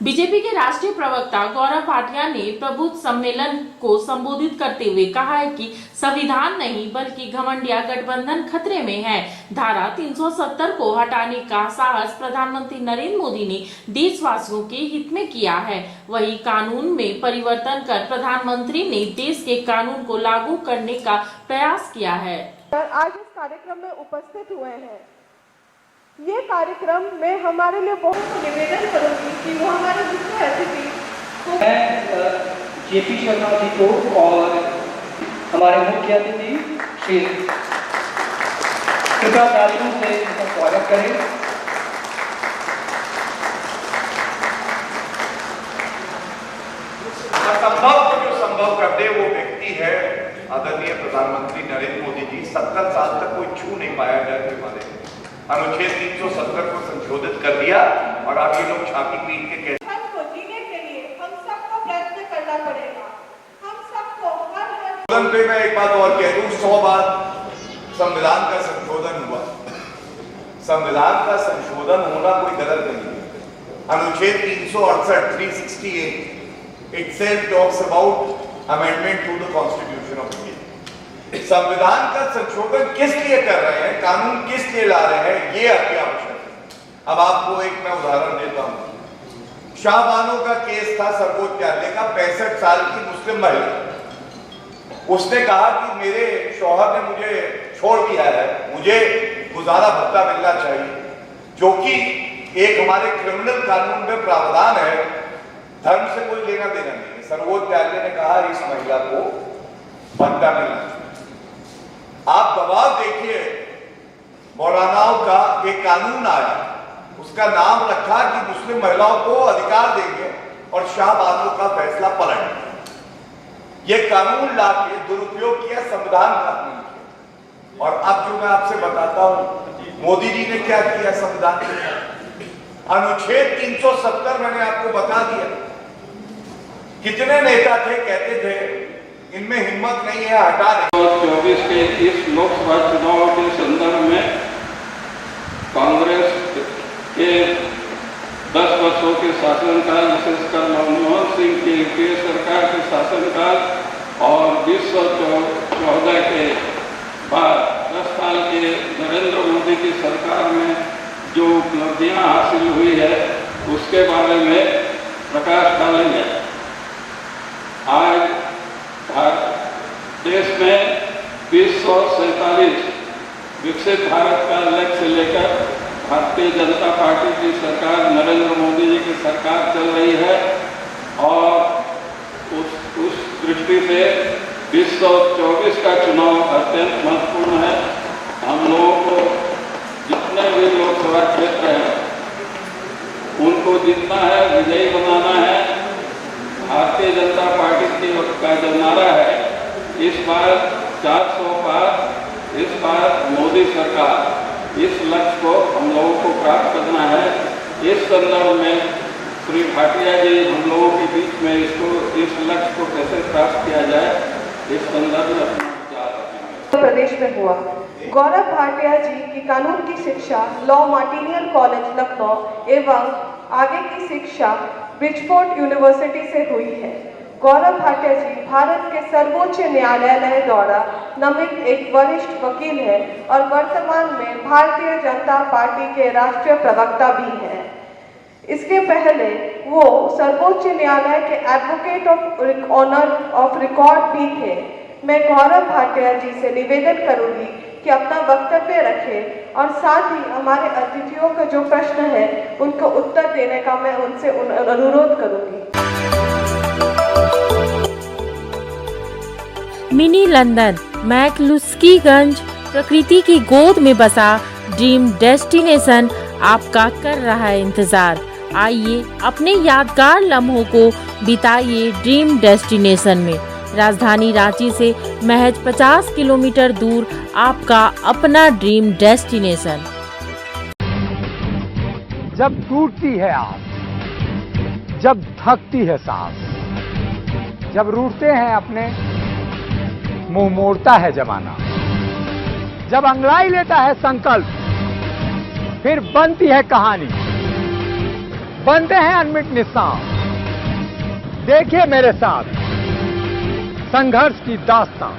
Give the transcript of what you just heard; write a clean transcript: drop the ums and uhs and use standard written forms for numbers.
BJP के राष्ट्रीय प्रवक्ता गौरव भाटिया ने प्रबुद्ध सम्मेलन को संबोधित करते हुए कहा है कि संविधान नहीं बल्कि घमंडिया गठबंधन खतरे में है। धारा 370 को हटाने का साहस प्रधानमंत्री नरेंद्र मोदी ने देशवासियों के हित में किया है। वही कानून में परिवर्तन कर प्रधानमंत्री ने देश के कानून को लागू करने का प्रयास किया है। आज इस कार्यक्रम में उपस्थित हुए हैं। ये कार्यक्रम में हमारे लिए बहुत निवेदन करूंगी कि वो हमारे मुख्य अतिथि जेपी शर्मा जी को और हमारे मुख्य अतिथि श्री कृपा तालियों से इनका स्वागत करें। असंभव को जो संभव कर दे वो व्यक्ति है आदरणीय प्रधानमंत्री नरेंद्र मोदी जी। 70 साल तक कोई छू नहीं पाया जाने वाले अनुच्छेद 370 को संशोधित कर दिया और आप ये लोग छाती पीट के कहते को जीने के लिए हम सबको प्रयत्न करना पड़ेगा। हम सबको संशोधन पे मैं एक बात और कह दूं, 100 बार संविधान का संशोधन हुआ। संविधान का संशोधन होना कोई गलत नहीं है। अनुच्छेद 368 368 itself talks about amendment to the Constitution of India। संविधान का संशोधन किस लिए कर रहे हैं, कानून किस लिए ला रहे हैं, ये अति आवश्यक है। अब आपको एक मैं उदाहरण देता हूं। शाहबानो का केस था सर्वोच्च न्यायालय का, 65 साल की मुस्लिम महिला। उसने कहा कि मेरे शौहर ने मुझे छोड़ दिया है, मुझे गुजारा भत्ता मिलना चाहिए, जो कि एक हमारे क्रिमिनल कानून में प्रावधान है। धर्म से कोई लेना देना नहीं है। सर्वोच्च न्यायालय ने कहा इस महिला को भत्ता मिलना चाहिए। आप दबाव देखिए, मौलानाओं का एक कानून आया, उसका नाम रखा कि मुस्लिम महिलाओं को अधिकार देंगे और शाहबानो का फैसला पलट दिया। यह कानून लाके दुरुपयोग किया, संविधान कानून किया। और अब जो मैं आपसे बताता हूं, मोदी जी ने क्या किया संविधान के अनुच्छेद 370 मैंने आपको बता दिया। कितने नेता थे कहते थे इनमें हिम्मत नहीं है, हटा दें। 2024 के इस लोकसभा चुनाव के संदर्भ में कांग्रेस के 10 वर्षों के शासनकाल, विशेषकर मनमोहन सिंह की यूपीए सरकार के शासनकाल और 2014 के बाद 10 साल के नरेंद्र मोदी की सरकार में जो उपलब्धियां हासिल हुई है उसके बारे में प्रकाश डालेंगे। आज देश में 2047 विकसित भारत का लक्ष्य लेकर भारतीय जनता पार्टी की सरकार, नरेंद्र मोदी जी की सरकार चल रही है और उस दृष्टि से 2024 का चुनाव अत्यंत महत्वपूर्ण है। हम लोगों को जितने भी लोकसभा क्षेत्र हैं उनको जीतना है, विजयी बनाना है। भारतीय जनता पार्टी का जो नारा है इस बार 400 पार, इस बार मोदी सरकार, इस लक्ष्य को हम लोगों को प्राप्त करना है। इस संदर्भ में श्री भाटिया जी हम लोगों के बीच में इस लक्ष्य को कैसे प्राप्त किया जाए इस संदर्भ में अपना विचार रखेंगे। प्रदेश में हुआ। गौरव भाटिया जी की कानून की शिक्षा लॉ मार्टिनियल कॉलेज लखनऊ एवं आगे की शिक्षा ब्रिजफोर्ड यूनिवर्सिटी से हुई है। गौरव भाटिया जी भारत के सर्वोच्च न्यायालय द्वारा नामित एक वरिष्ठ वकील है और वर्तमान में भारतीय जनता पार्टी के राष्ट्रीय प्रवक्ता भी हैं। इसके पहले वो सर्वोच्च न्यायालय के advocate of honour of record भी थे। मैं गौरव भाटिया जी से निवेदन करूंगी कि अपना वक्तव्य रखें और साथ ही हमारे अतिथियों का जो प्रश्न है उनको उत्तर देने का मैं उनसे अनुरोध करूंगी। मिनी लंदन मैक्लुस्कीगंज प्रकृति की गोद में बसा ड्रीम डेस्टिनेशन आपका कर रहा है इंतजार। आइए अपने यादगार लम्हों को बिताइए ड्रीम डेस्टिनेशन में। राजधानी रांची से महज 50 किलोमीटर दूर आपका अपना ड्रीम डेस्टिनेशन। जब टूटती है आस, जब थकती है सांस, जब रूठते हैं अपने, मुंह मोड़ता है जमाना, जब अंगड़ाई लेता है संकल्प, फिर बनती है कहानी। बनते हैं अनमिट निशान। देखिए मेरे साथ संघर्ष की दास्तां।